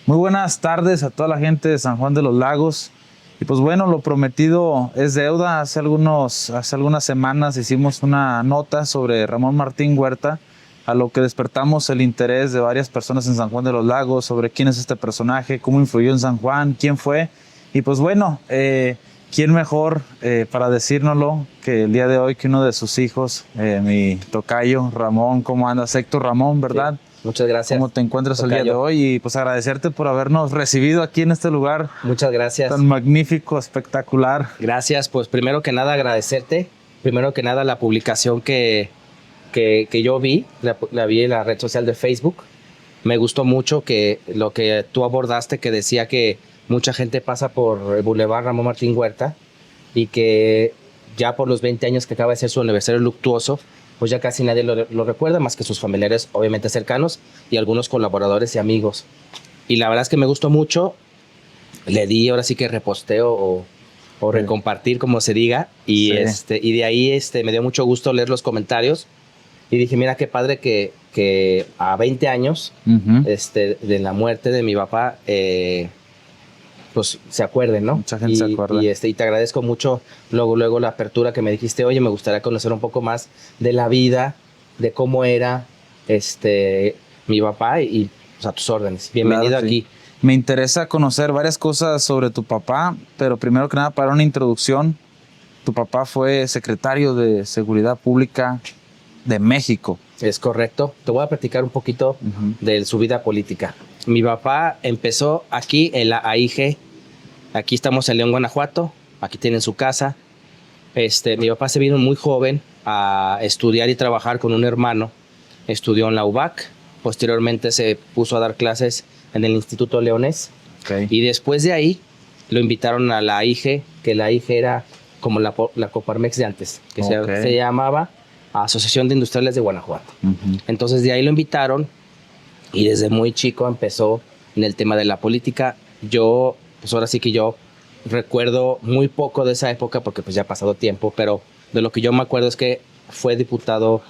Muy buenas tardes a toda la gente de San Juan de los Lagos. Y pues bueno, lo prometido es deuda. Hace algunas semanas hicimos una nota sobre Ramón Martín Huerta, a lo que despertamos el interés de varias personas en San Juan de los Lagos sobre quién es este personaje, cómo influyó en San Juan, quién fue. Y pues bueno, quién mejor para decírnoslo que el día de hoy que uno de sus hijos, mi tocayo Ramón. ¿Cómo andas, Héctor Ramón, Sí, verdad? muchas gracias, ¿Cómo te encuentras el día de tocayo. hoy? Y pues agradecerte por habernos recibido aquí en este lugar Muchas gracias. tan magnífico, espectacular. Gracias, pues primero que nada agradecerte. Primero que nada la publicación que yo vi, la vi en la red social de Facebook. Me gustó mucho que lo que tú abordaste, que decía que mucha gente pasa por el Boulevard Ramón Martín Huerta y que ya por los 20 años que acaba de ser su aniversario luctuoso, pues ya casi nadie lo recuerda más que sus familiares obviamente cercanos y algunos colaboradores y amigos. Y la verdad es que me gustó mucho. Le di ahora sí que reposteo o Sí. recompartir, como se diga, y, Sí. y de ahí me dio mucho gusto leer los comentarios y dije, mira qué padre que a 20 años Ujú. de la muerte de mi papá, pues se acuerden, ¿no? Mucha gente se acuerda. Y te agradezco mucho luego la apertura que me dijiste, oye, me gustaría conocer un poco más de la vida, de cómo era mi papá y pues, a tus órdenes. Claro Bienvenido que sí. aquí. Me interesa conocer varias cosas sobre tu papá, pero primero que nada, para una introducción, tu papá fue secretario de Seguridad Pública de México. Es correcto. Te voy a platicar un poquito Ujú. de su vida política. Mi papá empezó aquí en la AIG. Aquí estamos en León, Guanajuato. Aquí tienen su casa. Mi papá se vino muy joven a estudiar y trabajar con un hermano. Estudió en la UBAC. Posteriormente se puso a dar clases en el Instituto Leonés. Okay. Y después de ahí lo invitaron a la AIG, que la AIG era como la Coparmex de antes, que Okay. se llamaba Asociación de Industriales de Guanajuato. Ujú. Entonces de ahí lo invitaron y desde muy chico empezó en el tema de la política. Yo, pues ahora sí que yo recuerdo muy poco de esa época porque pues ya ha pasado tiempo, pero de lo que yo me acuerdo es que fue diputado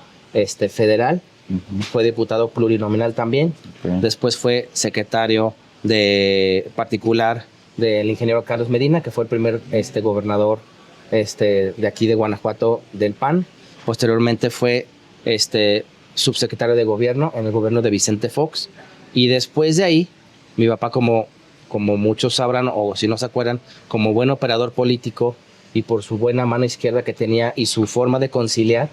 federal, Ujú. fue diputado plurinominal también, Okay. después fue secretario de particular del ingeniero Carlos Medina, que fue el primer gobernador de aquí de Guanajuato del PAN. Posteriormente fue subsecretario de gobierno en el gobierno de Vicente Fox. Y después de ahí, mi papá, como muchos sabrán, o si no se acuerdan, como buen operador político y por su buena mano izquierda que tenía y su forma de conciliar,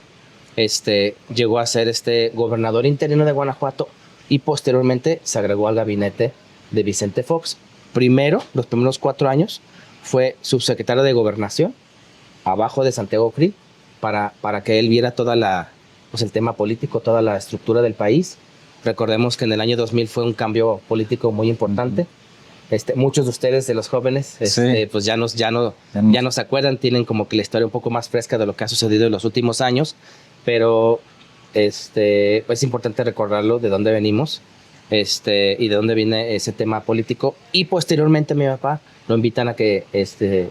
llegó a ser gobernador interino de Guanajuato y posteriormente se agregó al gabinete de Vicente Fox. Primero, los primeros 4 años, fue subsecretario de Gobernación, abajo de Santiago Krill, para que él viera pues el tema político, toda la estructura del país. Recordemos que en el año 2000 fue un cambio político muy importante. Muchos de ustedes, de los jóvenes, Sí. pues ya no se acuerdan, tienen como que la historia un poco más fresca de lo que ha sucedido en los últimos años, pero es importante recordarlo, de dónde venimos y de dónde viene ese tema político. Y posteriormente mi papá lo invitan a que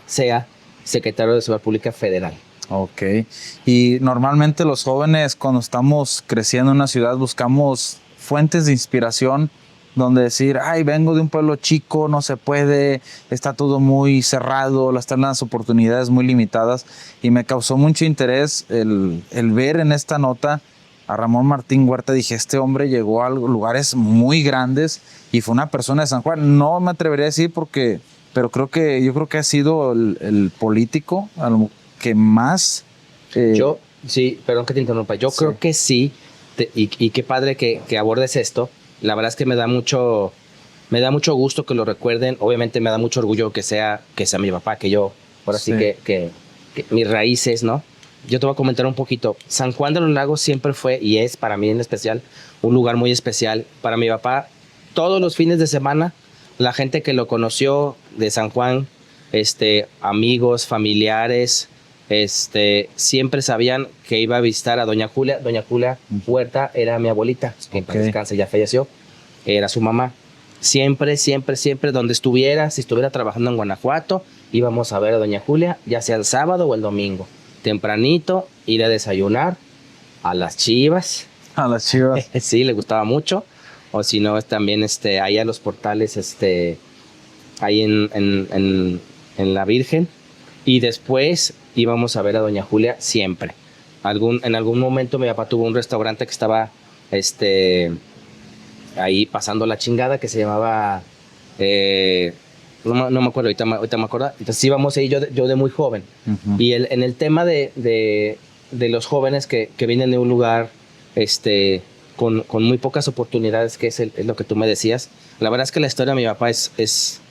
sea secretario de Seguridad Pública Federal. Ok. Y normalmente los jóvenes cuando estamos creciendo en una ciudad buscamos fuentes de inspiración donde decir, ay, vengo de un pueblo chico, no se puede, está todo muy cerrado, están las oportunidades muy limitadas. Y me causó mucho interés el ver en esta nota a Ramón Martín Huerta. Dije, este hombre llegó a lugares muy grandes y fue una persona de San Juan. No me atrevería a decir porque, pero yo creo que ha sido el político que más... Sí, perdón que te interrumpa, yo Sí. creo que sí, y qué padre que abordes esto. La verdad es que me da mucho gusto que lo recuerden. Obviamente me da mucho orgullo que sea mi papá, que yo, ahora sí, Sí. que mis raíces, ¿no? Yo te voy a comentar un poquito. San Juan de los Lagos siempre fue y es para mí en especial un lugar muy especial. Para mi papá, todos los fines de semana, la gente que lo conoció de San Juan, amigos, familiares, siempre sabían que iba a visitar a Doña Julia. Doña Julia Huerta era mi abuelita, que en paz descanse, ya falleció, era su mamá. Siempre, donde estuviera, si estuviera trabajando en Guanajuato, íbamos a ver a Doña Julia, ya sea el sábado o el domingo. Tempranito, ir a desayunar a las Chivas. A las Chivas. Sí, le gustaba mucho. o si no, también ahí a los portales, ahí en la Virgen. Y después íbamos a ver a Doña Julia siempre. En algún momento mi papá tuvo un restaurante que estaba ahí pasando la chingada, que se llamaba... no me acuerdo, ahorita me acuerdo. Entonces íbamos ahí yo de muy joven. Ujú. Y en el tema de los jóvenes que vienen de un lugar con muy pocas oportunidades, que es lo que tú me decías, la verdad es que la historia de mi papá es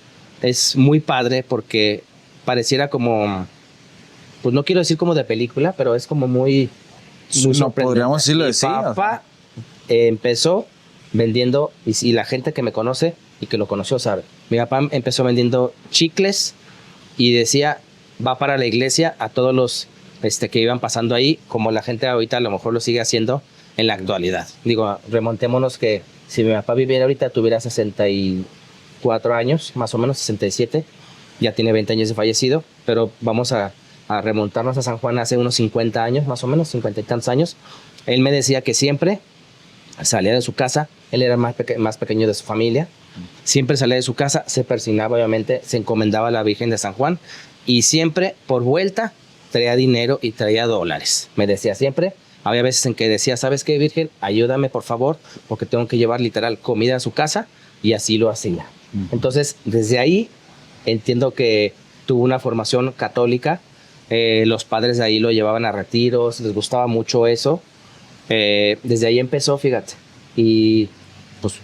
muy padre, porque pareciera como, pues no quiero decir como de película, pero es como muy No sorprendente. podríamos decirlo Mi así. O sea, papá empezó vendiendo, y la gente que me conoce y que lo conoció sabe, mi papá empezó vendiendo chicles y decía, va para la iglesia a todos los que iban pasando ahí, como la gente ahorita a lo mejor lo sigue haciendo en la actualidad. Digo, remontémonos que si mi papá viviera ahorita, tuviera 64 años, más o menos 67, ya tiene 20 años de fallecido, pero vamos a remontarnos a San Juan hace unos 50 años, más o menos, 50 y tantos años. Él me decía que siempre salía de su casa, él era más pequeño de su familia, siempre salía de su casa, se persignaba, obviamente, se encomendaba a la Virgen de San Juan, y siempre, por vuelta, traía dinero y traía dólares. Me decía siempre, había veces en que decía, ¿sabes qué, Virgen? Ayúdame, por favor, porque tengo que llevar literal comida a su casa, y así lo hacía. Entonces, desde ahí, entiendo que tuvo una formación católica, los padres de ahí lo llevaban a retiros, les gustaba mucho eso. Desde ahí empezó, fíjate, y pues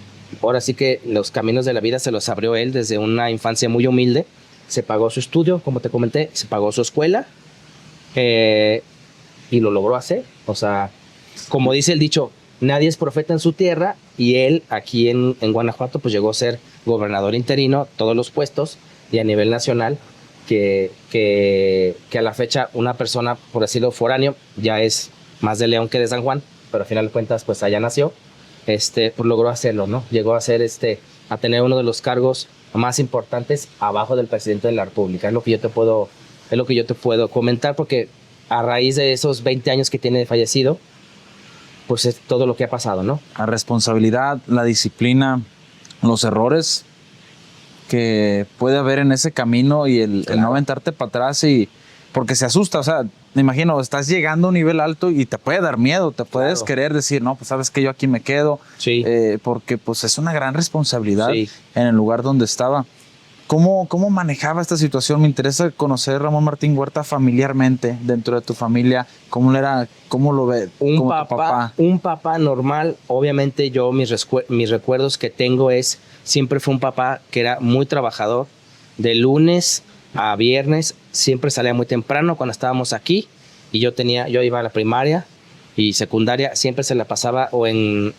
ahora sí que los caminos de la vida se los abrió él desde una infancia muy humilde. Se pagó su estudio, como te comenté, se pagó su escuela, y lo logró hacer. O sea, como dice el dicho, nadie es profeta en su tierra, y él aquí en Guanajuato pues llegó a ser gobernador interino, todos los puestos, y a nivel nacional, que a la fecha una persona, por decirlo, foráneo, ya es más de León que de San Juan, pero al final de cuentas pues allá nació, pues logró hacerlo, ¿no? Llegó a ser a tener uno de los cargos más importantes abajo del presidente de la República. Es lo que yo te puedo comentar, porque a raíz de esos 20 años que tiene de fallecido, pues es todo lo que ha pasado, ¿no? la responsabilidad, la disciplina, los errores que puede haber en ese camino, y el no aventarte para atrás, y porque se asusta. O sea, me imagino, estás llegando a un nivel alto y te puede dar miedo, te puedes querer decir, no, pues sabes que yo aquí me quedo, Sí. Porque pues es una gran responsabilidad Sí. en el lugar donde estaba. ¿Cómo manejaba esta situación? Me interesa conocer, Ramón Martín Huerta, familiarmente, dentro de tu familia. ¿Cómo lo ve? Un papá normal. Obviamente yo mis recuerdos que tengo siempre fue un papá que era muy trabajador. De lunes a viernes siempre salía muy temprano cuando estábamos aquí, y yo iba a la primaria y secundaria, siempre se la pasaba o en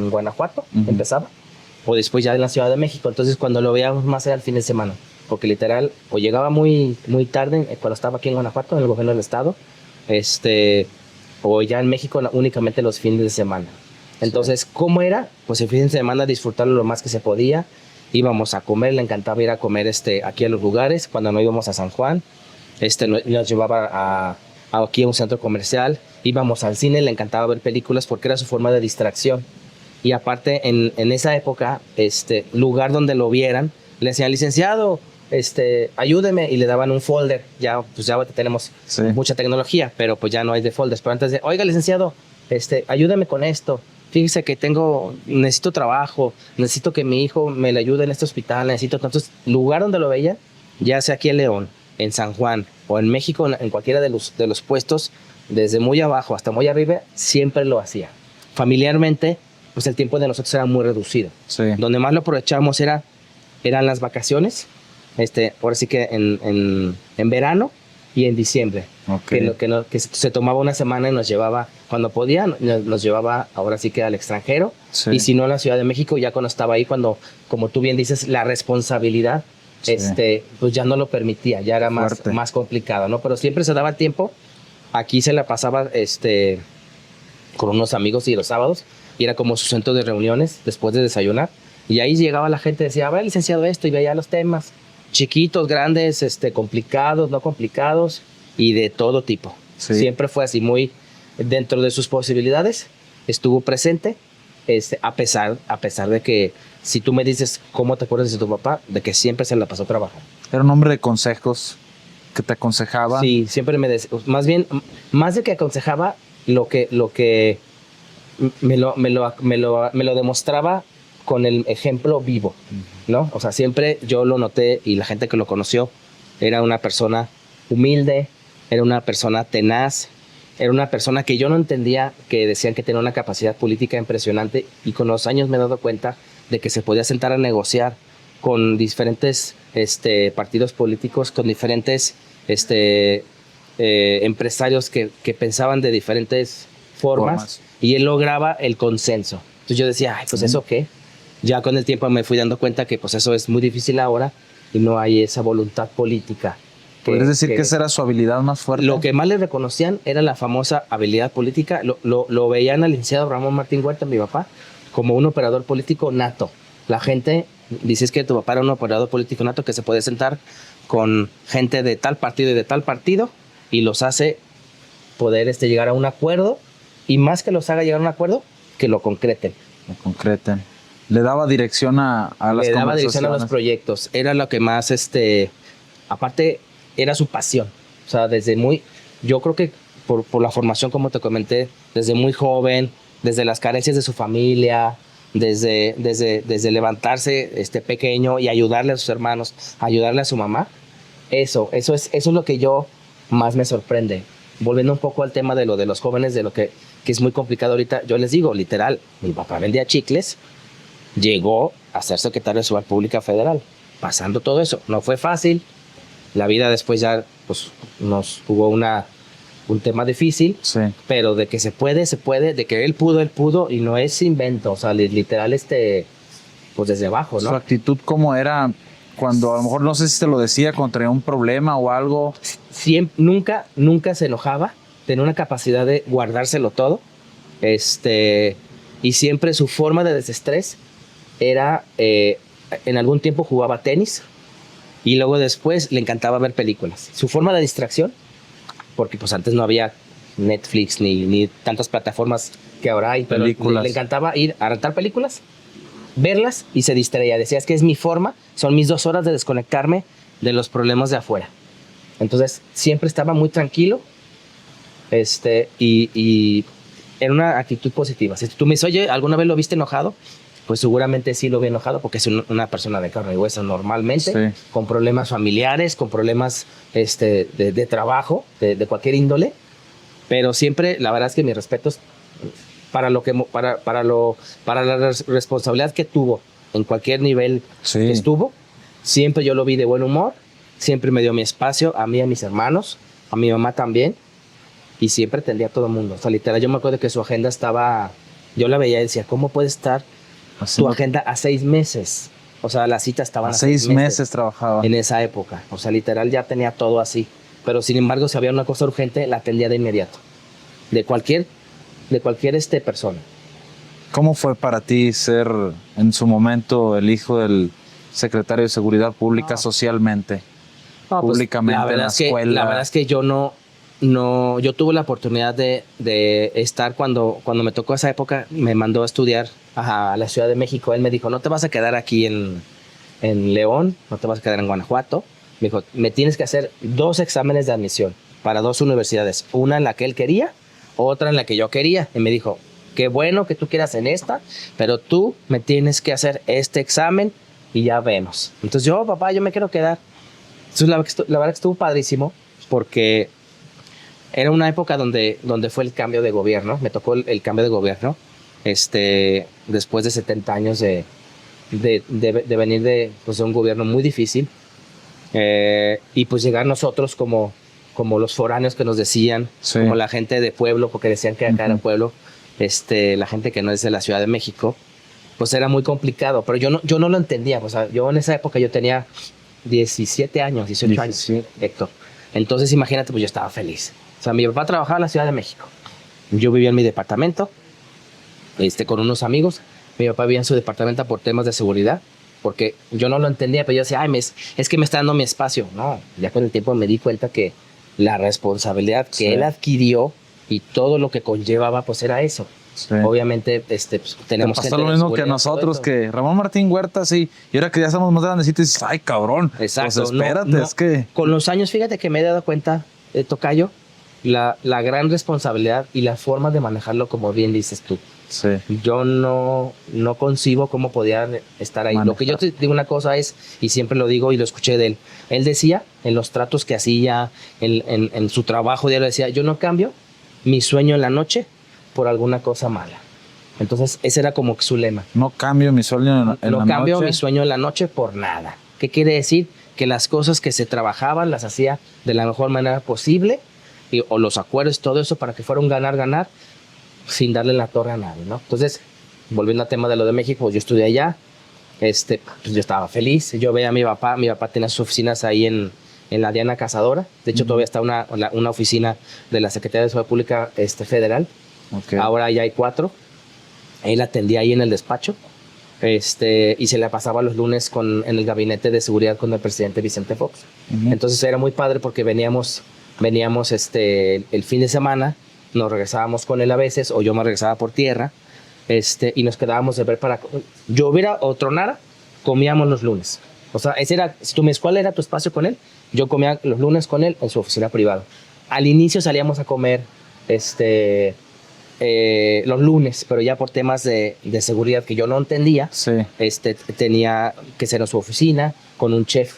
Guanajuato, empezaba, o después ya en la Ciudad de México. Entonces cuando lo veíamos más era el fin de semana, porque literal o llegaba muy, muy tarde cuando estaba aquí en Guanajuato, en el gobierno del estado, o ya en México únicamente los fines de semana. Entonces, ¿cómo era? Pues el fin de semana disfrutarlo lo más que se podía. Íbamos a comer, le encantaba ir a comer aquí a los lugares, cuando no íbamos a San Juan. Nos llevaba aquí a un centro comercial, íbamos al cine, le encantaba ver películas porque era su forma de distracción. Y aparte, en esa época, lugar donde lo vieran, le decían, licenciado, ayúdeme, y le daban un folder. Ya tenemos mucha tecnología, pero pues ya no hay de folders. Pero antes de, oiga, licenciado, ayúdeme con esto. Fíjese que necesito trabajo, necesito que mi hijo me le ayude en este hospital, necesito. Entonces, lugar donde lo veía, ya sea aquí en León, en San Juan o en México, en cualquiera de los puestos, desde muy abajo hasta muy arriba, siempre lo hacía. Familiarmente, pues el tiempo de nosotros era muy reducido. Sí. Donde más lo aprovechábamos eran las vacaciones, ahora sí que en verano y en diciembre. Okay. Que se tomaba una semana y nos llevaba, cuando podía, nos llevaba ahora sí que al extranjero. Sí. Y si no, a la Ciudad de México, ya cuando estaba ahí, cuando, como tú bien dices, la responsabilidad, sí, pues ya no lo permitía, ya era más complicado, ¿no? Pero siempre se daba tiempo. Aquí se la pasaba con unos amigos, y los sábados, y era como su centro de reuniones después de desayunar. Y ahí llegaba la gente y decía, a ver, licenciado, esto, y veía los temas, chiquitos, grandes, complicados, no complicados, y de todo tipo. Sí. Siempre fue así, muy dentro de sus posibilidades, estuvo presente, a pesar de que si tú me dices cómo te acuerdas de tu papá, de que siempre se la pasó trabajando. Era un hombre de consejos que te aconsejaba. Sí, siempre más bien, más de que aconsejaba, lo que me lo demostraba con el ejemplo vivo, ¿no? O sea, siempre yo lo noté y la gente que lo conoció era una persona humilde, era una persona tenaz, era una persona que yo no entendía, que decían que tenía una capacidad política impresionante, y con los años me he dado cuenta de que se podía sentar a negociar con diferentes partidos políticos, con diferentes empresarios que pensaban de diferentes formas, y él lograba el consenso. Entonces yo decía, ay, pues ¿eso qué? Ya con el tiempo me fui dando cuenta que pues eso es muy difícil ahora y no hay esa voluntad política. ¿Podrías decir que esa era su habilidad más fuerte? Lo que más le reconocían era la famosa habilidad política. Lo veían al licenciado Ramón Martín Huerta, mi papá, como un operador político nato. La gente dice que tu papá era un operador político nato que se puede sentar con gente de tal partido y de tal partido y los hace poder llegar a un acuerdo, y más que los haga llegar a un acuerdo, que lo concreten. Lo concreten. Le daba dirección a las conversaciones. Le daba dirección a los proyectos. Era lo que más, aparte, era su pasión. O sea, yo creo que por la formación, como te comenté, desde muy joven, desde las carencias de su familia, desde levantarse pequeño y ayudarle a sus hermanos, ayudarle a su mamá, eso es lo que yo más me sorprende. Volviendo un poco al tema de los jóvenes, de lo que es muy complicado ahorita, yo les digo, literal, mi papá vendía chicles, llegó a ser secretario de Seguridad Pública Federal, pasando todo eso. No fue fácil, la vida después ya pues, nos jugó un tema difícil, sí. Pero de que se puede, de que él pudo, y no es invento, o sea, literal, pues desde abajo, ¿no? Su actitud, ¿cómo era? Cuando a lo mejor, no sé si te lo decía, cuando tenía un problema o algo. Nunca se enojaba, tenía una capacidad de guardárselo todo, y siempre su forma de desestrés era, en algún tiempo jugaba tenis, y luego después le encantaba ver películas. Su forma de distracción, porque pues antes no había Netflix ni tantas plataformas que ahora hay, pero le encantaba ir a rentar películas, verlas y se distraía. Decía, es que es mi forma, son mis 2 horas de desconectarme de los problemas de afuera. Entonces siempre estaba muy tranquilo, y era una actitud positiva. Si tú me dices, oye, ¿alguna vez lo viste enojado? Pues seguramente sí lo vi enojado, porque es una persona de carne y hueso normalmente, sí, con problemas familiares, con problemas de trabajo, de cualquier índole. Pero siempre, la verdad es que mis respetos para la responsabilidad que tuvo en cualquier nivel, sí, que estuvo. Siempre yo lo vi de buen humor, siempre me dio mi espacio, a mí, a mis hermanos, a mi mamá también, y siempre atendía a todo el mundo. O sea, literal, yo me acuerdo que su agenda estaba, yo la veía y decía, ¿cómo puede estar tu agenda a 6 meses? O sea, las citas estaban a 6 meses trabajaba. En esa época. O sea, literal ya tenía todo así. Pero sin embargo, si había una cosa urgente, la atendía de inmediato. De cualquier persona. ¿Cómo fue para ti ser en su momento el hijo del secretario de Seguridad Pública socialmente? Públicamente, pues, en la escuela. La verdad es que yo yo tuve la oportunidad de estar cuando me tocó esa época. Me mandó a estudiar a la Ciudad de México. Él me dijo, no te vas a quedar aquí en León, no te vas a quedar en Guanajuato. Me dijo, me tienes que hacer 2 exámenes de admisión para 2 universidades. Una en la que él quería, otra en la que yo quería. Y me dijo, qué bueno que tú quieras en esta, pero tú me tienes que hacer este examen y ya vemos. Entonces yo, papá, yo me quiero quedar. Entonces la verdad que estuvo padrísimo, porque era una época donde fue el cambio de gobierno. Me tocó el cambio de gobierno, después de 70 años de venir de un gobierno muy difícil, y pues llegar nosotros como los foráneos que nos decían, sí, como la gente de pueblo, porque decían que acá era pueblo, la gente que no es de la Ciudad de México, pues era muy complicado, pero yo no lo entendía. O sea, yo en esa época yo tenía 18 años, Héctor. Entonces imagínate, pues yo estaba feliz. O sea, mi papá trabajaba en la Ciudad de México. Yo vivía en mi departamento, con unos amigos. Mi papá vivía en su departamento por temas de seguridad, porque yo no lo entendía, pero yo decía, es que me está dando mi espacio. No, ya con el tiempo me di cuenta que la responsabilidad que él adquirió y todo lo que conllevaba, pues era eso. Sí. Obviamente, pues, tenemos Pasó gente lo de mismo que seguridad, todo nosotros, eso. que Ramón Martín Huerta, sí. Y ahora que ya estamos más grandecitos, dices, ay, cabrón. Exacto. Pues espérate, No, es que... con los años, fíjate que me he dado cuenta, tocayo, la gran responsabilidad y la forma de manejarlo, como bien dices tú. Sí. Yo no concibo cómo podía estar ahí. Lo que yo te digo una cosa es, y siempre lo digo y lo escuché de él, él decía en los tratos que hacía, en su trabajo diario, decía, yo no cambio mi sueño en la noche por alguna cosa mala. Entonces ese era como que su lema. No cambio mi sueño en No la cambio noche. mi sueño en la noche por nada. ¿Qué quiere decir? Que las cosas que se trabajaban las hacía de la mejor manera posible, o los acuerdos, todo eso, para que fuera un ganar-ganar, sin darle la torre a nadie, ¿no? Entonces, volviendo al tema de lo de México, yo estudié allá, pues yo estaba feliz. Yo veía a mi papá tenía sus oficinas ahí en la Diana Cazadora. De hecho, todavía está una oficina de la Secretaría de Seguridad Pública Federal. Okay. Ahora ya hay 4. Él atendía ahí en el despacho. Y se la pasaba los lunes en el gabinete de seguridad con el presidente Vicente Fox. Entonces era muy padre porque veníamos el fin de semana, nos regresábamos con él a veces, o yo me regresaba por tierra, y nos quedábamos de ver para... Lloviera o tronara, comíamos los lunes. O sea, ese era, si tú me dices, ¿cuál era tu espacio con él? Yo comía los lunes con él en su oficina privada. Al inicio salíamos a comer los lunes, pero ya por temas de seguridad que yo no entendía, Sí. tenía que ser en su oficina con un chef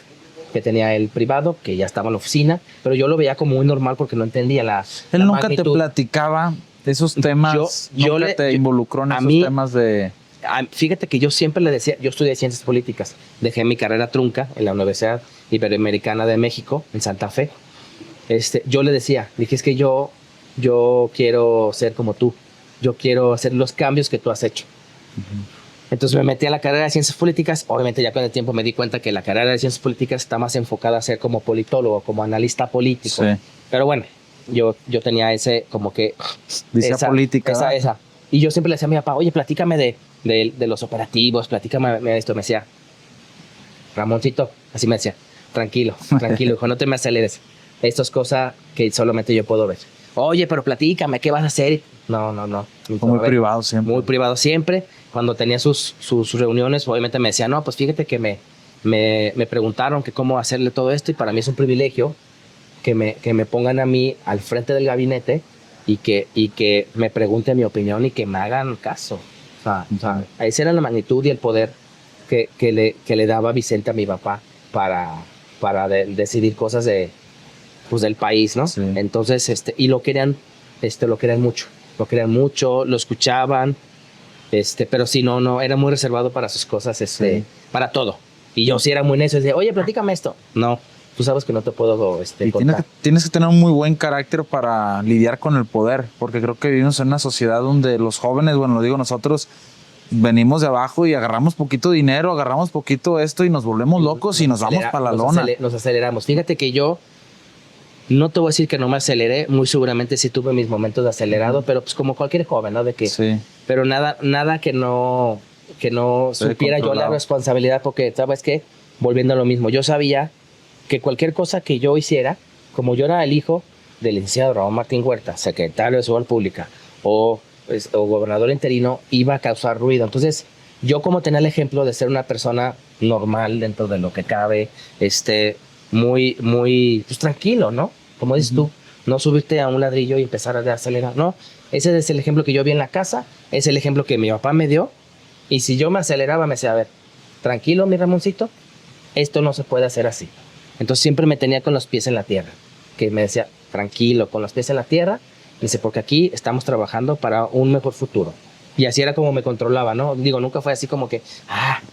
que tenía el privado, que ya estaba en la oficina, pero yo lo veía como muy normal porque no entendía Él la nunca magnitud. te platicaba de esos temas, nunca te involucró en esos temas de... Fíjate que yo siempre le decía, yo estudié ciencias políticas, dejé mi carrera trunca en la Universidad Iberoamericana de México, en Santa Fe. Yo le decía, dije, es que yo quiero ser como tú, yo quiero hacer los cambios que tú has hecho. Entonces me metí a la carrera de ciencias políticas. Obviamente ya con el tiempo me di cuenta que la carrera de ciencias políticas está más enfocada a ser como politólogo, como analista político. Sí. Pero bueno, yo tenía ese como que... Dice política. Esa. Y yo siempre le decía a mi papá, oye, platícame de los operativos, platícame de esto. Me decía, Ramoncito, así me decía, tranquilo, hijo, no te me aceleres. Esto es cosa que solamente yo puedo ver. Oye, pero platícame, ¿qué vas a hacer? No. Muy privado siempre. Muy privado siempre. Cuando tenía sus reuniones, obviamente me decía, no, pues fíjate que me preguntaron que cómo hacerle todo esto, y para mí es un privilegio que me pongan a mí al frente del gabinete y que me pregunten mi opinión y que me hagan caso. O sea, esa era la magnitud y el poder que le daba Vicente a mi papá para decidir cosas del país, ¿no? Sí. Entonces, y lo querían mucho, lo escuchaban, pero sí, no, era muy reservado para sus cosas, sí. Para todo. Y yo sí era muy necio, decía, oye, platícame esto. No, tú sabes que no te puedo contar. Tienes que tener un muy buen carácter para lidiar con el poder, porque creo que vivimos en una sociedad donde los jóvenes, bueno, lo digo nosotros, venimos de abajo y agarramos poquito dinero, agarramos poquito esto y nos volvemos locos y nos vamos para la lona. Nos aceleramos. Fíjate que yo no te voy a decir que no me aceleré, muy seguramente sí tuve mis momentos de acelerado, pero pues como cualquier joven, ¿no? Sí. Pero nada que no supiera yo la responsabilidad, porque, ¿sabes qué? Volviendo a lo mismo, yo sabía que cualquier cosa que yo hiciera, como yo era el hijo del licenciado Ramón Martín Huerta, secretario de Seguridad Pública o gobernador interino, iba a causar ruido. Entonces, yo como tenía el ejemplo de ser una persona normal dentro de lo que cabe, muy, muy, pues tranquilo, ¿no? Como dices tú, no subirte a un ladrillo y empezar a acelerar, ¿no? Ese es el ejemplo que yo vi en la casa, es el ejemplo que mi papá me dio, y si yo me aceleraba, me decía, a ver, tranquilo, mi Ramoncito, esto no se puede hacer así. Entonces siempre me tenía con los pies en la tierra, que me decía, tranquilo, con los pies en la tierra, dice, porque aquí estamos trabajando para un mejor futuro. Y así era como me controlaba, ¿no? Digo, nunca fue así como que,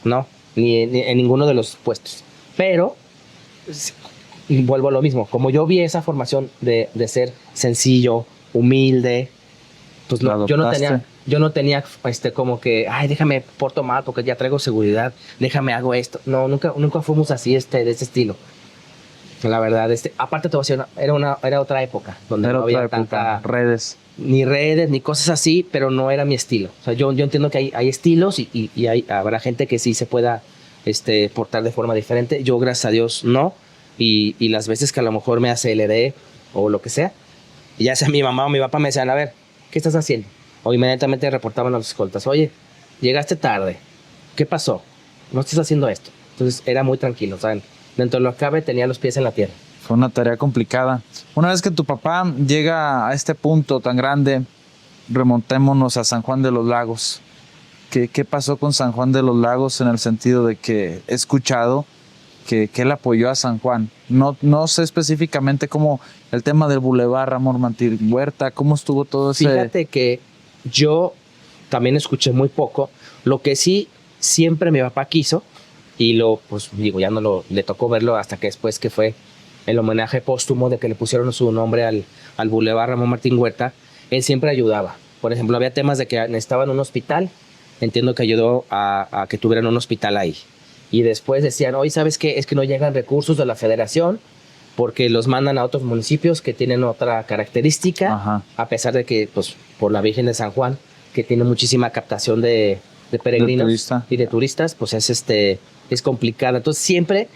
no, ni en ninguno de los puestos. Pero, vuelvo a lo mismo, como yo vi esa formación de ser sencillo, humilde, pues no, yo no tenía como que, déjame porto mal porque ya traigo seguridad, déjame hago esto. No, nunca fuimos así de ese estilo. La verdad, aparte te voy a decir, era otra época donde no había tanta redes, ni cosas así, pero no era mi estilo. O sea, yo entiendo que hay estilos y habrá gente que sí se pueda portar de forma diferente. Yo, gracias a Dios, no. Y las veces que a lo mejor me aceleré o lo que sea, ya sea mi mamá o mi papá me decían, a ver, ¿qué estás haciendo? o inmediatamente reportaban a los escoltas, oye, llegaste tarde, ¿qué pasó? No estás haciendo esto. Entonces era muy tranquilo, ¿saben? Dentro de lo que cabe tenía los pies en la tierra. Fue una tarea complicada. Una vez que tu papá llega a este punto tan grande, remontémonos a San Juan de los Lagos. ¿Qué pasó con San Juan de los Lagos en el sentido de que he escuchado que él apoyó a San Juan? No sé específicamente cómo el tema del Boulevard Ramón Martín Huerta, cómo estuvo todo ese... Fíjate que yo también escuché muy poco. Lo que sí siempre mi papá quiso, y pues digo, ya no le tocó verlo hasta que después que fue el homenaje póstumo de que le pusieron su nombre al Boulevard Ramón Martín Huerta, él siempre ayudaba. Por ejemplo, había temas de que necesitaban un hospital, entiendo que ayudó a que tuvieran un hospital ahí. Y después decían, oye, ¿sabes qué? Es que no llegan recursos de la federación porque los mandan a otros municipios que tienen otra característica, Ajá. a pesar de que, pues, por la Virgen de San Juan, que tiene muchísima captación de peregrinos y de turistas, pues es complicada. Entonces siempre,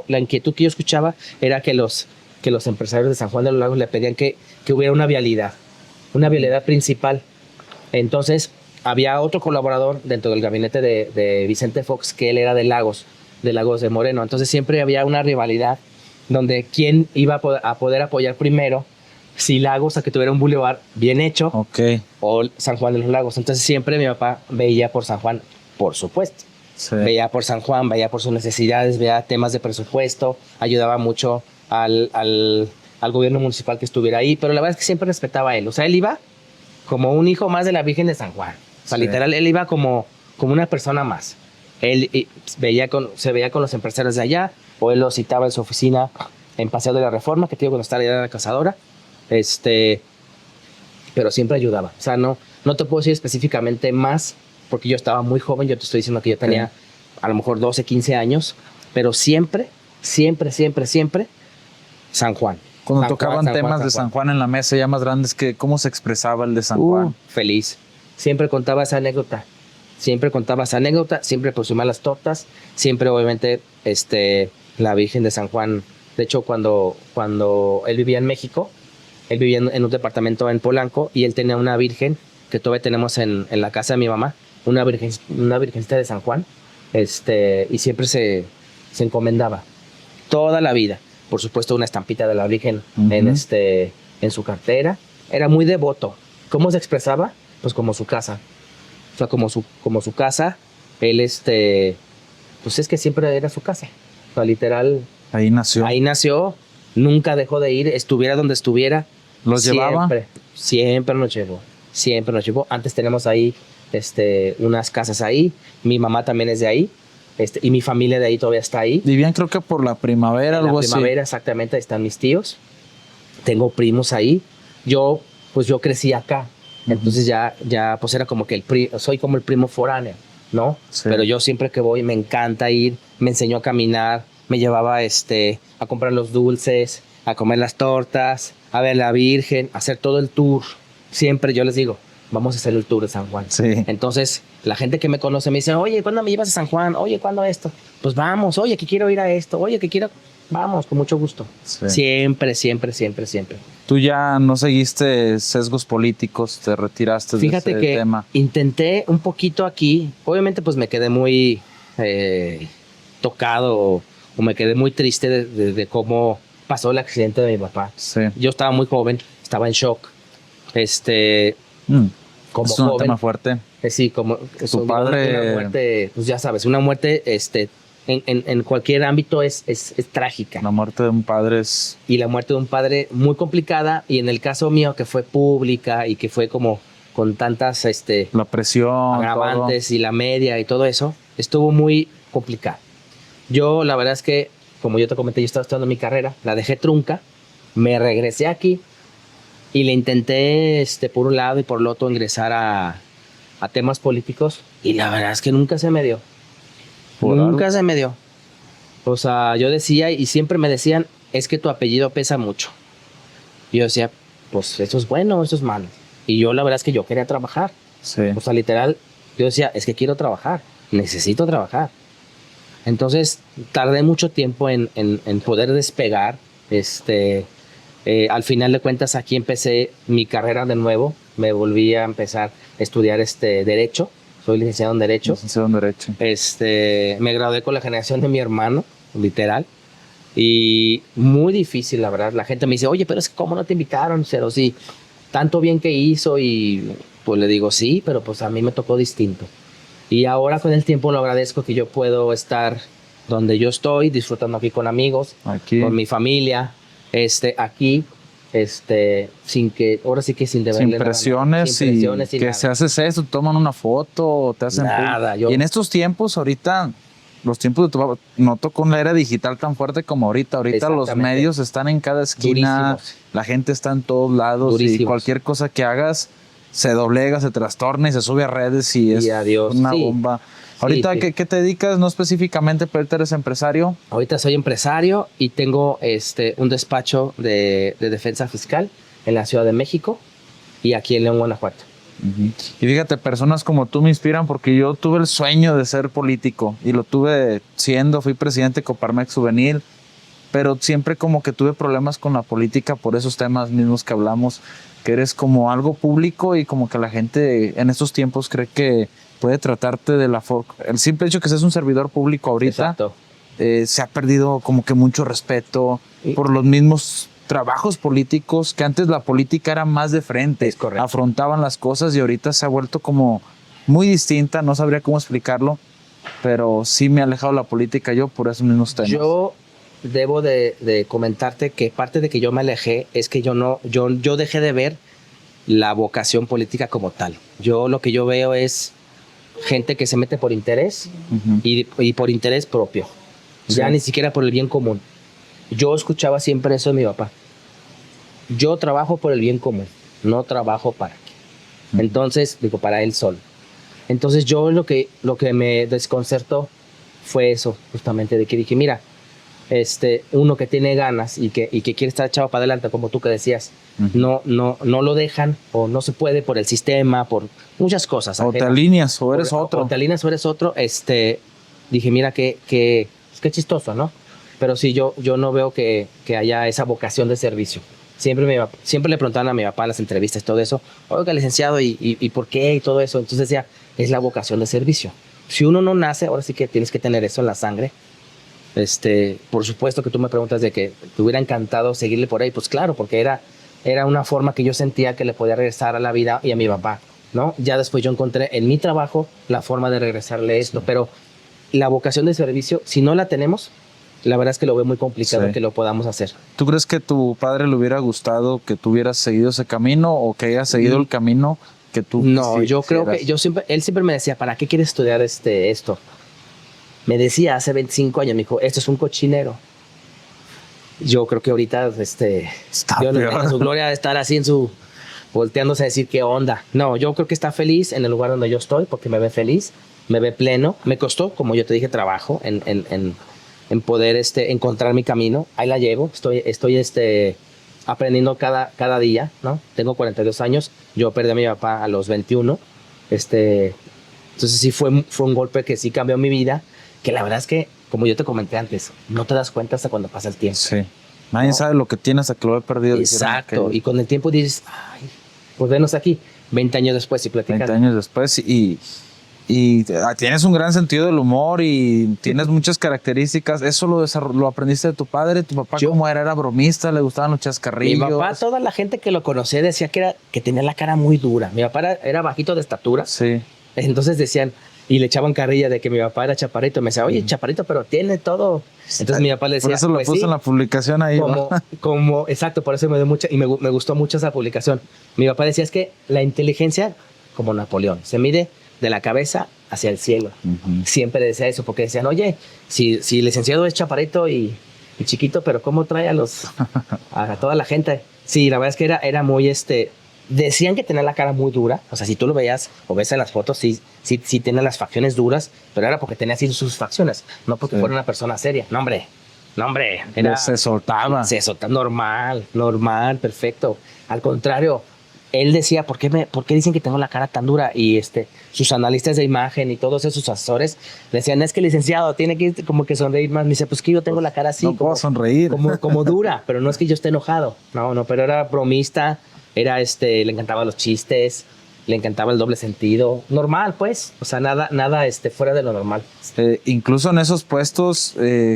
la inquietud que yo escuchaba era que los empresarios de San Juan de los Lagos le pedían que hubiera una vialidad principal. Entonces había otro colaborador dentro del gabinete de Vicente Fox, que él era de Lagos de Moreno. Entonces siempre había una rivalidad donde quién iba a poder apoyar primero, si Lagos a que tuviera un bulevar bien hecho, okay, o San Juan de los Lagos. Entonces siempre mi papá veía por San Juan, por supuesto. sí. Veía por San Juan, veía por sus necesidades, veía temas de presupuesto, ayudaba mucho al gobierno municipal que estuviera ahí, pero la verdad es que siempre respetaba a él. O sea, él iba como un hijo más de la Virgen de San Juan. O sea, sí, literal, él iba como una persona más. Él se veía con los empresarios de allá, o él los citaba en su oficina en Paseo de la Reforma, que tío cuando estaba allá en la Cazadora. Pero siempre ayudaba. O sea, no te puedo decir específicamente más, porque yo estaba muy joven. Yo te estoy diciendo que yo tenía a lo mejor 12, 15 años, pero siempre San Juan. Cuando tocaban temas de San Juan en la mesa ya más grandes, ¿cómo se expresaba el de San Juan? Feliz. Siempre contaba esa anécdota. Siempre presumía las tortas. Siempre, obviamente, la Virgen de San Juan. De hecho, cuando él vivía en México, él vivía en un departamento en Polanco y él tenía una virgen que todavía tenemos en la casa de mi mamá, una virgencita de San Juan, y siempre se encomendaba toda la vida. Por supuesto, una estampita de la Virgen en su cartera. Era muy devoto. ¿Cómo se expresaba? Pues como su casa. O sea, como su casa. Él, pues es que siempre era su casa. O sea, literal. Ahí nació. Nunca dejó de ir. Estuviera donde estuviera. ¿Los llevaba? Siempre nos llevó. Antes tenemos ahí unas casas ahí. Mi mamá también es de ahí. Y mi familia de ahí todavía está ahí. Vivían creo que por la Primavera, algo así. La Primavera, exactamente, ahí están mis tíos. Tengo primos ahí. Yo crecí acá. Entonces ya pues era como que soy como el primo foráneo, ¿no? Sí. Pero yo siempre que voy me encanta ir. Me enseñó a caminar. Me llevaba a comprar los dulces, a comer las tortas, a ver la Virgen, a hacer todo el tour. Siempre yo les digo, vamos a hacer el tour de San Juan. Sí. Entonces, la gente que me conoce me dice, oye, ¿cuándo me llevas a San Juan? Oye, ¿cuándo esto? Pues vamos, oye, que quiero ir a esto, oye, que quiero... Vamos, con mucho gusto. Sí. Siempre. ¿Tú ya no seguiste sesgos políticos? ¿Te retiraste de ese tema? Fíjate que intenté un poquito aquí. Obviamente, pues me quedé muy tocado o me quedé muy triste de cómo pasó el accidente de mi papá. Sí. Yo estaba muy joven, estaba en shock. Como es un joven, tema fuerte. Sí, como tu padre... Una muerte, pues ya sabes, una muerte en cualquier ámbito es trágica. La muerte de un padre es... Y la muerte de un padre muy complicada, y en el caso mío que fue pública y que fue como con tantas la presión, agravantes todo. Y la media y todo eso, estuvo muy complicado. Yo la verdad es que, como yo te comenté, yo estaba estudiando mi carrera, la dejé trunca, me regresé aquí y le intenté por un lado y por el otro ingresar a temas políticos, y la verdad es que nunca se me dio. Nunca se me dio. O sea, yo decía, y siempre me decían, es que tu apellido pesa mucho. Y yo decía, pues eso es bueno, eso es malo. Y yo la verdad es que yo quería trabajar. Sí. O sea, literal, yo decía, es que quiero trabajar, necesito trabajar. Entonces, tardé mucho tiempo en poder despegar. Al final de cuentas, aquí empecé mi carrera de nuevo. me volví a empezar a estudiar Derecho. Soy licenciado en Derecho. Licenciado en Derecho. Me gradué con la generación de mi hermano, literal. Y muy difícil, la verdad. La gente me dice, oye, pero es que ¿cómo no te invitaron? Pero sí, tanto bien que hizo y pues le digo, sí, pero pues a mí me tocó distinto. Y ahora con el tiempo lo agradezco que yo puedo estar donde yo estoy, disfrutando aquí con amigos, Aquí. con mi familia, aquí, sin que, ahora sí que sin deberle Sin nada, presiones, sin presiones, sin que nada. se haces eso, toman una foto o te hacen Nada, Y en estos tiempos, ahorita, los tiempos de tu papá, no tocó una era digital tan fuerte como ahorita. Ahorita los Exactamente. medios están en cada esquina, Durísimos. la gente está en todos lados y Durísimos. cualquier cosa que hagas se doblega, se trastorna y se sube a redes y es adiós. una Sí. bomba. Ahorita, Sí. ¿qué te dedicas? No específicamente, pero ahorita eres empresario. Ahorita soy empresario y tengo un despacho de defensa fiscal en la Ciudad de México y aquí en León, Guanajuato. Y fíjate, personas como tú me inspiran porque yo tuve el sueño de ser político y lo tuve fui presidente de Coparmex Juvenil, pero siempre como que tuve problemas con la política por esos temas mismos que hablamos, que eres como algo público y como que la gente en estos tiempos cree que puede tratarte de la forma. El simple hecho que seas un servidor público ahorita, Exacto. Se ha perdido como que mucho respeto Y- por los mismos trabajos políticos, que antes la política era más de frente, Es correcto. afrontaban las cosas y ahorita se ha vuelto como muy distinta, no sabría cómo explicarlo, pero sí me ha alejado la política yo por esos mismos temas. Yo debo de comentarte que parte de que yo me alejé es que yo dejé de ver la vocación política como tal. Lo que yo veo es gente que se mete por interés Ujú. y por interés propio. Ya Sí. ni siquiera por el bien común. Yo escuchaba siempre eso de mi papá. Yo trabajo por el bien común, no trabajo para qué. Entonces, digo, para él solo. Entonces yo lo que me desconcertó fue eso, justamente, de que dije, mira, uno que tiene ganas y que quiere estar echado para adelante, como tú que decías, Ujú. no lo dejan o no se puede por el sistema, por muchas cosas. O te ajenas. alineas o eres otro. O te alineas o eres otro. Dije, mira, qué chistoso, ¿no? Pero sí, yo no veo que haya esa vocación de servicio. Siempre le preguntaban a mi papá en las entrevistas y todo eso, oiga, licenciado, ¿y por qué? Y todo eso. Entonces decía, es la vocación de servicio. Si uno no nace, ahora sí que tienes que tener eso en la sangre. Por supuesto que tú me preguntas de que te hubiera encantado seguirle por ahí. Pues claro, porque era una forma que yo sentía que le podía regresar a la vida y a mi papá, ¿no? Ya después yo encontré en mi trabajo la forma de regresarle esto, pero la vocación de servicio, si no la tenemos, la verdad es que lo veo muy complicado Sí. que lo podamos hacer. ¿Tú crees que tu padre le hubiera gustado que tú hubieras seguido ese camino o que hayas seguido el camino que tú No, yo creo que quisieras? él siempre me decía, ¿para qué quieres estudiar esto? Me decía hace 25 años, me dijo, esto es un cochinero. Yo creo que ahorita, Está Dios le peor. tenga su gloria de estar así volteándose a decir qué onda. No, yo creo que está feliz en el lugar donde yo estoy porque me ve feliz, me ve pleno. Me costó, como yo te dije, trabajo en poder encontrar mi camino. Ahí la llevo, estoy aprendiendo cada día, ¿no? Tengo 42 años, yo perdí a mi papá a los 21. Entonces sí fue un golpe que sí cambió mi vida, que la verdad es que, como yo te comenté antes, no te das cuenta hasta cuando pasa el tiempo. Sí. Nadie sabe lo que tienes hasta que lo he perdido. Exacto. Y con el tiempo dices, ay, pues venos aquí, 20 años después y platicando. 20 años después y tienes un gran sentido del humor y tienes muchas características. ¿Eso lo aprendiste de tu padre? ¿Tu papá cómo era? ¿Era bromista? ¿Le gustaban los Mi chascarrillos? papá, toda la gente que lo conocía decía que tenía la cara muy dura. Mi papá era bajito de estatura. Sí. Entonces decían, y le echaban carrilla de que mi papá era chaparrito. Me decía, oye, chaparrito, pero tiene todo. Entonces mi papá le decía, Por eso lo pues puso sí, en la publicación ahí. ¿no? exacto, por eso me dio me gustó mucho esa publicación. Mi papá decía, es que la inteligencia, como Napoleón, se mide de la cabeza hacia el cielo. Ujú. Siempre decía eso, porque decían, oye, si el licenciado es chaparito y chiquito, pero ¿cómo trae a toda la gente? Sí, la verdad es que era muy, decían que tenía la cara muy dura, o sea, si tú lo veías o ves en las fotos, sí tenía las facciones duras, pero era porque tenía así sus facciones, no porque Sí. fuera una persona seria. No, hombre, Se soltaba. se soltaba normal, perfecto. Al contrario, él decía, ¿por qué dicen que tengo la cara tan dura? Y sus analistas de imagen y todos esos asesores decían, es que licenciado tiene que como que sonreír más. Me dice, pues que yo tengo la cara así, No puedo sonreír. como dura, pero no es que yo esté enojado. No, pero era bromista, le encantaban los chistes, le encantaba el doble sentido, normal pues, o sea, nada fuera de lo normal. Incluso en esos puestos,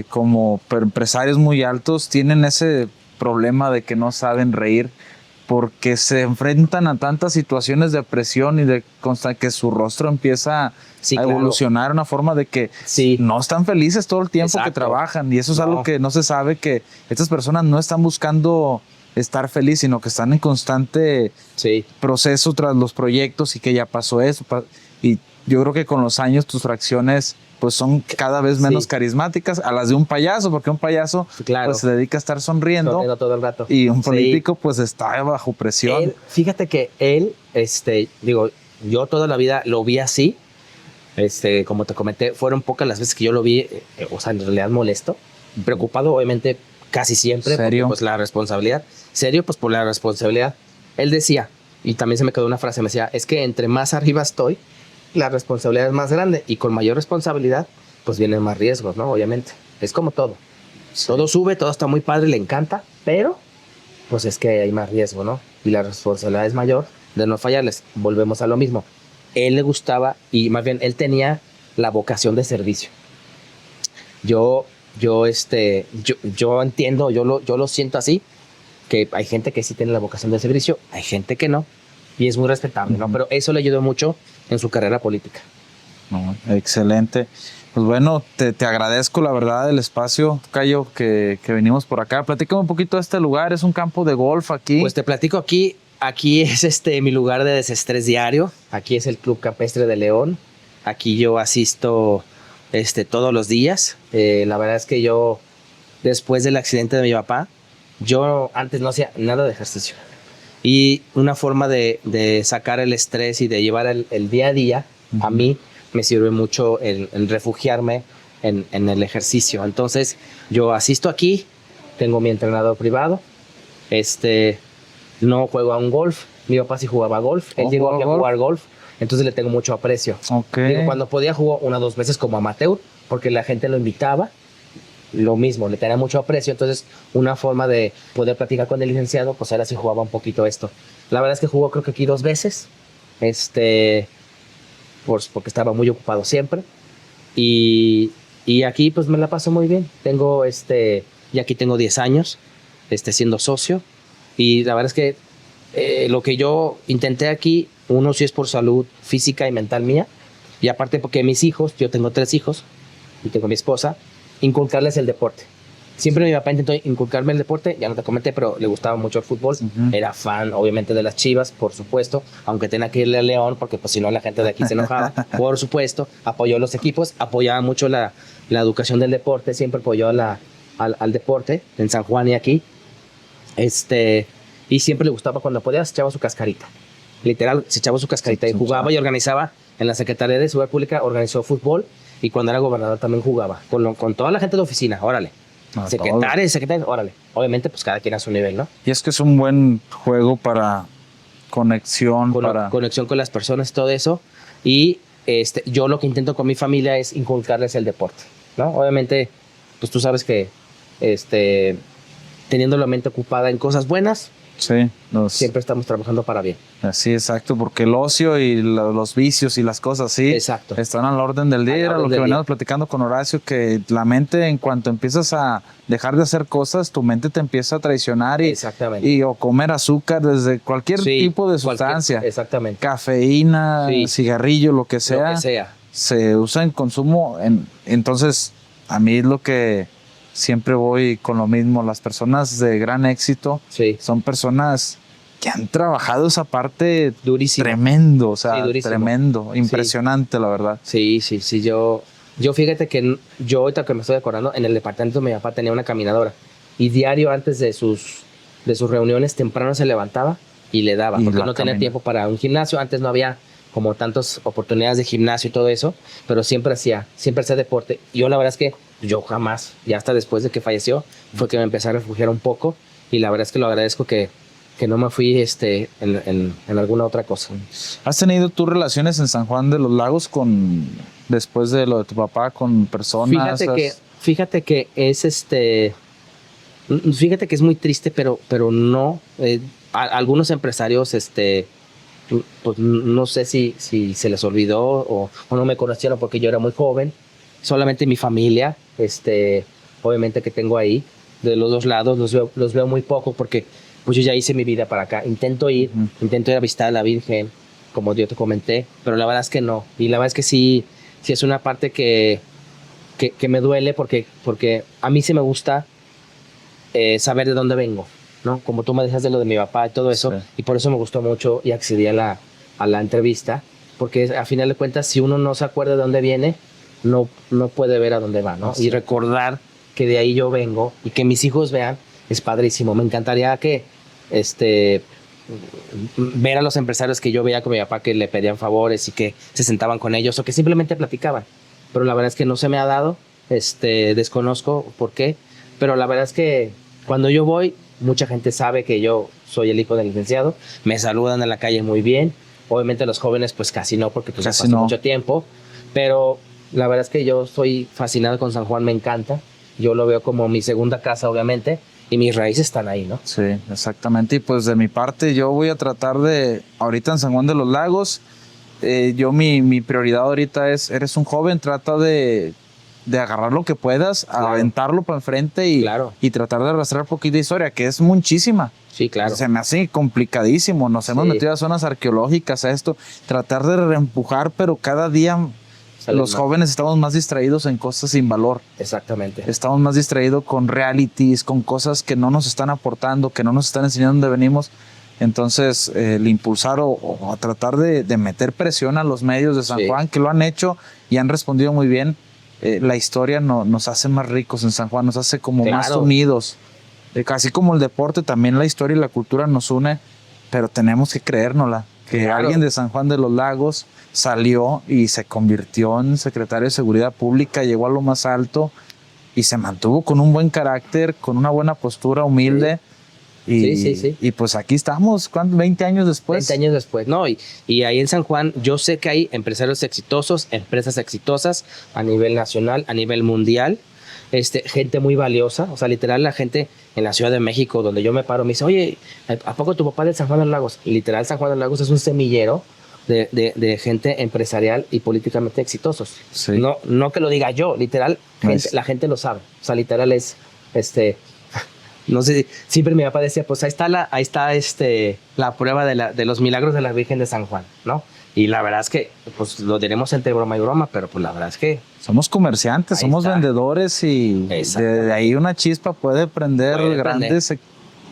como empresarios muy altos, tienen ese problema de que no saben reír porque se enfrentan a tantas situaciones de presión y de que su rostro empieza Sí, a claro. evolucionar de una forma de que Sí. no están felices todo el tiempo que Exacto. trabajan, y eso es No. algo que no se sabe, que estas personas no están buscando estar feliz, sino que están en constante Sí. proceso tras los proyectos y que ya pasó eso. Y yo creo que con los años tus reacciones pues son cada vez menos Sí. carismáticas a las de un payaso, porque un payaso Claro. pues se dedica a estar sonriendo Todo el rato. y un Sí. político pues está bajo presión. Fíjate que él, digo, yo toda la vida lo vi así. Como te comenté, fueron pocas las veces que yo lo vi, o sea, en realidad molesto, preocupado, obviamente, casi siempre. ¿Serio? Porque, pues la responsabilidad. Serio, pues por la responsabilidad. Él decía, y también se me quedó una frase, me decía, es que entre más arriba estoy, la responsabilidad es más grande, y con mayor responsabilidad, pues vienen más riesgos, ¿no? Obviamente. Es como todo. Todo sube, todo está muy padre, le encanta, pero pues es que hay más riesgo, ¿no? Y la responsabilidad es mayor de no fallarles. Volvemos a lo mismo. Él le gustaba, y más bien él tenía la vocación de servicio. Yo entiendo, yo lo siento así, que hay gente que sí tiene la vocación de servicio, hay gente que no, y es muy respetable, ¿no? Pero eso le ayudó mucho en su carrera política. No, excelente. Pues bueno, te agradezco la verdad el espacio, Cayo, que venimos por acá. Platícame un poquito de este lugar, es un campo de golf aquí. Pues te platico aquí es mi lugar de desestrés diario, aquí es el Club Campestre de León, aquí yo asisto todos los días. La verdad es que yo, después del accidente de mi papá, yo antes no hacía nada de ejercicio. Y una forma de sacar el estrés y de llevar el día a día, a mí me sirve mucho el refugiarme en el ejercicio. Entonces, yo asisto aquí, tengo mi entrenador privado, no juego a un golf. Mi papá sí jugaba golf, él llegó aquí a jugar golf, entonces le tengo mucho aprecio. Okay. Digo, cuando podía jugó 1 o 2 veces como amateur, porque la gente lo invitaba. Lo mismo, le tenía mucho aprecio, entonces una forma de poder platicar con el licenciado, pues era si jugaba un poquito esto. La verdad es que jugó creo que aquí 2 veces, pues porque estaba muy ocupado siempre, y aquí pues me la paso muy bien. Y aquí tengo 10 años, siendo socio, y la verdad es que lo que yo intenté aquí, uno sí es por salud física y mental mía, y aparte porque mis hijos, yo tengo 3 hijos, y tengo mi esposa, inculcarles el deporte. Siempre mi papá intentó inculcarme el deporte, ya no te comenté, pero le gustaba mucho el fútbol. Era fan, obviamente, de las Chivas, por supuesto, aunque tenía que irle a León, porque pues si no la gente de aquí se enojaba. Por supuesto, apoyó los equipos, apoyaba mucho la educación del deporte, siempre apoyó al deporte en San Juan y aquí. Y siempre le gustaba cuando podía, se echaba su cascarita. Literal, se echaba su cascarita y jugaba y organizaba en la Secretaría de Seguridad Pública, organizó fútbol. Y cuando era gobernador también jugaba con toda la gente de oficina, órale. Secretarios, órale. Obviamente, pues cada quien a su nivel, ¿no? Y es que es un buen juego para conexión. Conexión con las personas, todo eso. Y yo lo que intento con mi familia es inculcarles el deporte, ¿no? Obviamente, pues tú sabes que teniendo la mente ocupada en cosas buenas, sí, siempre estamos trabajando para bien. Sí, exacto, porque el ocio y los vicios y las cosas así Exacto. están a la orden del día. Era lo que veníamos platicando con Horacio, que la mente, en cuanto empiezas a dejar de hacer cosas, tu mente te empieza a traicionar o comer azúcar desde cualquier tipo de sustancia. Exactamente. Cafeína, cigarrillo, lo que sea. Se usa en consumo. Entonces, a mí es lo que siempre voy con lo mismo. Las personas de gran éxito son personas que han trabajado esa parte durísimo. Tremendo, o sea, tremendo, impresionante, la verdad. Sí. Yo fíjate que yo ahorita que me estoy acordando, en el departamento de mi papá tenía una caminadora y diario antes de sus reuniones temprano se levantaba y le daba, porque no tenía tiempo para un gimnasio. Antes no había como tantas oportunidades de gimnasio y todo eso, pero siempre hacía deporte. Y yo la verdad es que yo jamás, ya hasta después de que falleció, fue que me empecé a refugiar un poco, y la verdad es que lo agradezco que no me fui en alguna otra cosa. ¿Has tenido tus relaciones en San Juan de los Lagos después de lo de tu papá con personas? Fíjate que es fíjate que es muy triste, pero no. algunos empresarios, pues no sé si se les olvidó o no me conocieron porque yo era muy joven. Solamente mi familia, obviamente que tengo ahí, de los dos lados, los veo muy poco porque pues yo ya hice mi vida para acá. Intento ir a visitar a la Virgen, como yo te comenté, pero la verdad es que no. Y la verdad es que sí es una parte que me duele porque a mí sí me gusta saber de dónde vengo, ¿no? Como tú me decías de lo de mi papá y todo eso, Sí. y por eso me gustó mucho y accedí a la entrevista, porque a final de cuentas, si uno no se acuerda de dónde viene, no puede ver a dónde va, ¿no? Sí. Y recordar que de ahí yo vengo y que mis hijos vean es padrísimo. Me encantaría que ver a los empresarios que yo veía con mi papá que le pedían favores y que se sentaban con ellos o que simplemente platicaban. Pero la verdad es que no se me ha dado, desconozco por qué, pero la verdad es que cuando yo voy, mucha gente sabe que yo soy el hijo del licenciado, me saludan en la calle muy bien, obviamente los jóvenes pues casi no porque pues ya Casi pasó no. mucho tiempo, pero la verdad es que yo estoy fascinado con San Juan, me encanta, yo lo veo como mi segunda casa obviamente y mis raíces están ahí, ¿no? Sí, exactamente. Y pues de mi parte yo voy a tratar ahorita en San Juan de los Lagos, mi prioridad ahorita eres un joven, trata de agarrar lo que puedas, Claro. aventarlo para enfrente Claro. y tratar de arrastrar poquita historia, que es muchísima. Sí, claro. Se me hace complicadísimo, nos hemos Sí. metido a zonas arqueológicas, a esto, tratar de reempujar, pero cada día Sale los más. jóvenes estamos más distraídos en cosas sin valor. Exactamente. Estamos más distraídos con realities, con cosas que no nos están aportando, que no nos están enseñando dónde venimos. Entonces, el impulsar o a tratar de meter presión a los medios de San Sí. Juan, que lo han hecho y han respondido muy bien, la historia nos hace más ricos en San Juan, nos hace como más Claro. unidos. Así como el deporte, también la historia y la cultura nos une, pero tenemos que creérnosla. Que Claro. alguien de San Juan de los Lagos salió y se convirtió en secretario de Seguridad Pública, llegó a lo más alto y se mantuvo con un buen carácter, con una buena postura, humilde. Sí. Y pues aquí estamos, ¿cuánto? 20 años después. 20 años después, ¿no? Y ahí en San Juan yo sé que hay empresarios exitosos, empresas exitosas a nivel nacional, a nivel mundial, gente muy valiosa, o sea, literal la gente en la Ciudad de México, donde yo me paro, me dice, oye, ¿a poco tu papá es de San Juan de los Lagos? Literal, San Juan de los Lagos es un semillero de gente empresarial y políticamente exitosos. Sí. No que lo diga yo, literal, la gente lo sabe. O sea, literal es, no sé, siempre mi papá decía, pues ahí está la prueba de los milagros de la Virgen de San Juan, ¿no? Y la verdad es que, pues lo diremos entre broma y broma, pero pues la verdad es que Somos comerciantes, Ahí somos está. vendedores y Exactamente. de ahí una chispa puede prender Puede grandes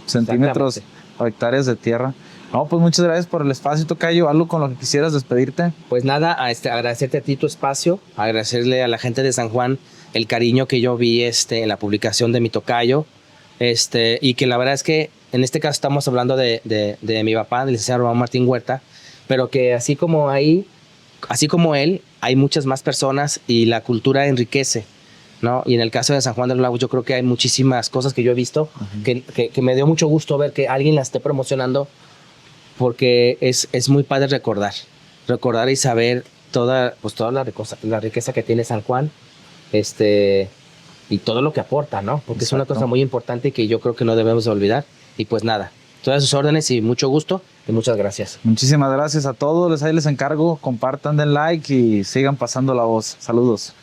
centímetros o hectáreas de tierra. No, pues muchas gracias por el espacio, Tocayo. ¿Algo con lo que quisieras despedirte? Pues nada, agradecerte a ti tu espacio, agradecerle a la gente de San Juan el cariño que yo vi en la publicación de mi tocayo, y que la verdad es que en este caso estamos hablando de mi papá, del licenciado Román Martín Huerta, pero que así como él, hay muchas más personas y la cultura enriquece, ¿no? Y en el caso de San Juan de los Lagos yo creo que hay muchísimas cosas que yo he visto que me dio mucho gusto ver que alguien las esté promocionando, porque es muy padre recordar y saber toda la riqueza que tiene San Juan, y todo lo que aporta, ¿no? Porque es una Exacto. cosa muy importante y que yo creo que no debemos de olvidar. Y pues nada, todas sus órdenes y mucho gusto y muchas gracias. Muchísimas gracias a todos. Ahí les encargo, compartan, den like y sigan pasando la voz. Saludos.